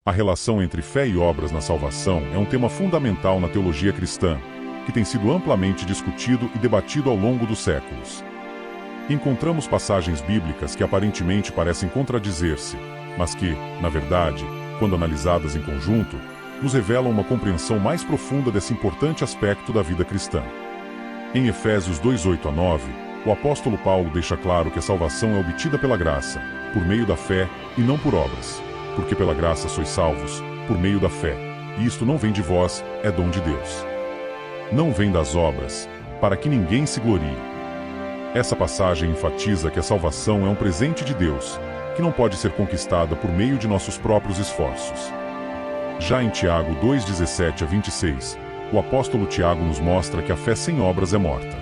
A relação entre fé e obras na salvação é um tema fundamental na teologia cristã, que tem sido amplamente discutido e debatido ao longo dos séculos. Encontramos passagens bíblicas que aparentemente parecem contradizer-se, mas que, na verdade, quando analisadas em conjunto, nos revelam uma compreensão mais profunda desse importante aspecto da vida cristã. Em Efésios 2:8-9, o apóstolo Paulo deixa claro que a salvação é obtida pela graça, por meio da fé, e não por obras, porque pela graça sois salvos, por meio da fé, e isto não vem de vós, é dom de Deus. Não vem das obras, para que ninguém se glorie. Essa passagem enfatiza que a salvação é um presente de Deus, que não pode ser conquistada por meio de nossos próprios esforços. Já em Tiago 2:17-26, o apóstolo Tiago nos mostra que a fé sem obras é morta.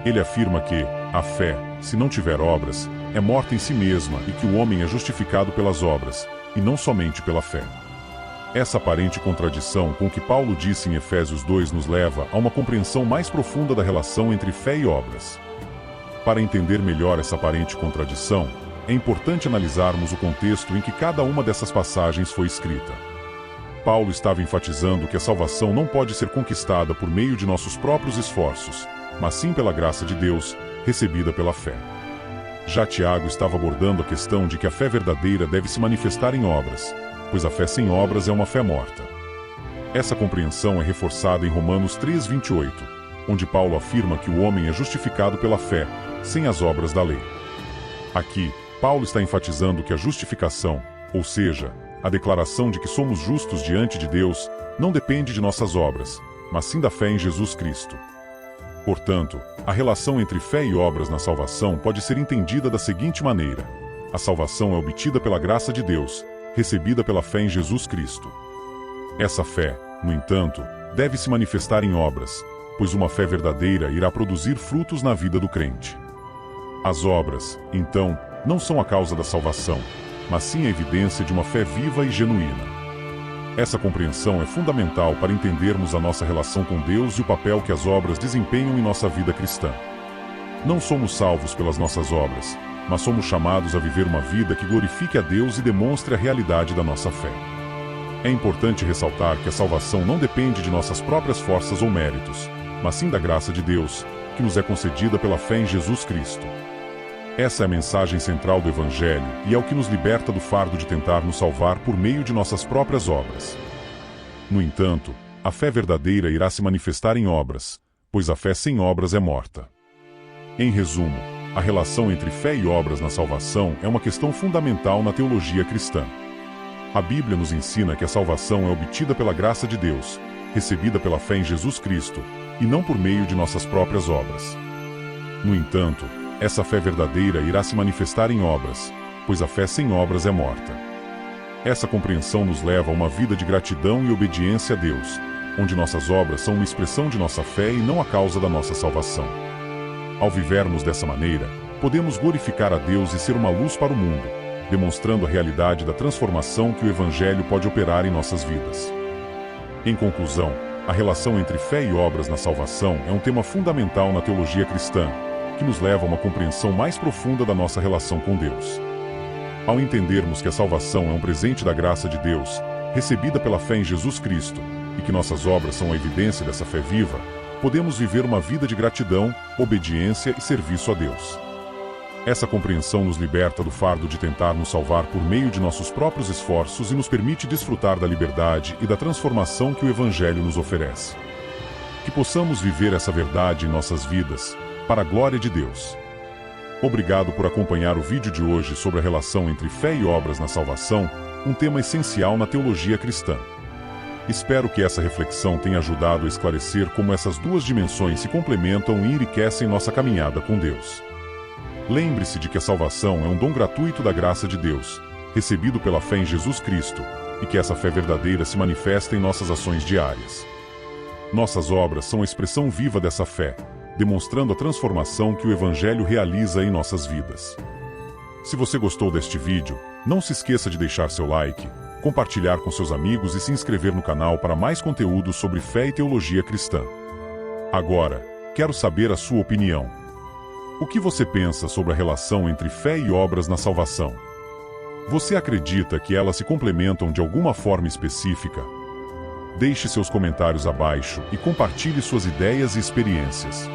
Ele afirma que a fé, se não tiver obras, é morta em si mesma e que o homem é justificado pelas obras, e não somente pela fé. Essa aparente contradição com o que Paulo disse em Efésios 2 nos leva a uma compreensão mais profunda da relação entre fé e obras. Para entender melhor essa aparente contradição, é importante analisarmos o contexto em que cada uma dessas passagens foi escrita. Paulo estava enfatizando que a salvação não pode ser conquistada por meio de nossos próprios esforços, mas sim pela graça de Deus, recebida pela fé. Já Tiago estava abordando a questão de que a fé verdadeira deve se manifestar em obras, pois a fé sem obras é uma fé morta. Essa compreensão é reforçada em Romanos 3:28, onde Paulo afirma que o homem é justificado pela fé, sem as obras da lei. Aqui, Paulo está enfatizando que a justificação, ou seja, a declaração de que somos justos diante de Deus, não depende de nossas obras, mas sim da fé em Jesus Cristo. Portanto, a relação entre fé e obras na salvação pode ser entendida da seguinte maneira: a salvação é obtida pela graça de Deus, recebida pela fé em Jesus Cristo. Essa fé, no entanto, deve se manifestar em obras, pois uma fé verdadeira irá produzir frutos na vida do crente. As obras, então, não são a causa da salvação, mas sim a evidência de uma fé viva e genuína. Essa compreensão é fundamental para entendermos a nossa relação com Deus e o papel que as obras desempenham em nossa vida cristã. Não somos salvos pelas nossas obras, mas somos chamados a viver uma vida que glorifique a Deus e demonstre a realidade da nossa fé. É importante ressaltar que a salvação não depende de nossas próprias forças ou méritos, mas sim da graça de Deus, que nos é concedida pela fé em Jesus Cristo. Essa é a mensagem central do Evangelho e é o que nos liberta do fardo de tentar nos salvar por meio de nossas próprias obras. No entanto, a fé verdadeira irá se manifestar em obras, pois a fé sem obras é morta. Em resumo, a relação entre fé e obras na salvação é uma questão fundamental na teologia cristã. A Bíblia nos ensina que a salvação é obtida pela graça de Deus, recebida pela fé em Jesus Cristo, e não por meio de nossas próprias obras. No entanto, essa fé verdadeira irá se manifestar em obras, pois a fé sem obras é morta. Essa compreensão nos leva a uma vida de gratidão e obediência a Deus, onde nossas obras são uma expressão de nossa fé e não a causa da nossa salvação. Ao vivermos dessa maneira, podemos glorificar a Deus e ser uma luz para o mundo, demonstrando a realidade da transformação que o Evangelho pode operar em nossas vidas. Em conclusão, a relação entre fé e obras na salvação é um tema fundamental na teologia cristã, que nos leva a uma compreensão mais profunda da nossa relação com Deus. Ao entendermos que a salvação é um presente da graça de Deus, recebida pela fé em Jesus Cristo, e que nossas obras são a evidência dessa fé viva, podemos viver uma vida de gratidão, obediência e serviço a Deus. Essa compreensão nos liberta do fardo de tentar nos salvar por meio de nossos próprios esforços e nos permite desfrutar da liberdade e da transformação que o Evangelho nos oferece. Que possamos viver essa verdade em nossas vidas, para a glória de Deus. Obrigado por acompanhar o vídeo de hoje sobre a relação entre fé e obras na salvação, um tema essencial na teologia cristã. Espero que essa reflexão tenha ajudado a esclarecer como essas duas dimensões se complementam e enriquecem nossa caminhada com Deus. Lembre-se de que a salvação é um dom gratuito da graça de Deus, recebido pela fé em Jesus Cristo, e que essa fé verdadeira se manifesta em nossas ações diárias. Nossas obras são a expressão viva dessa fé, demonstrando a transformação que o Evangelho realiza em nossas vidas. Se você gostou deste vídeo, não se esqueça de deixar seu like, compartilhar com seus amigos e se inscrever no canal para mais conteúdo sobre fé e teologia cristã. Agora, quero saber a sua opinião. O que você pensa sobre a relação entre fé e obras na salvação? Você acredita que elas se complementam de alguma forma específica? Deixe seus comentários abaixo e compartilhe suas ideias e experiências.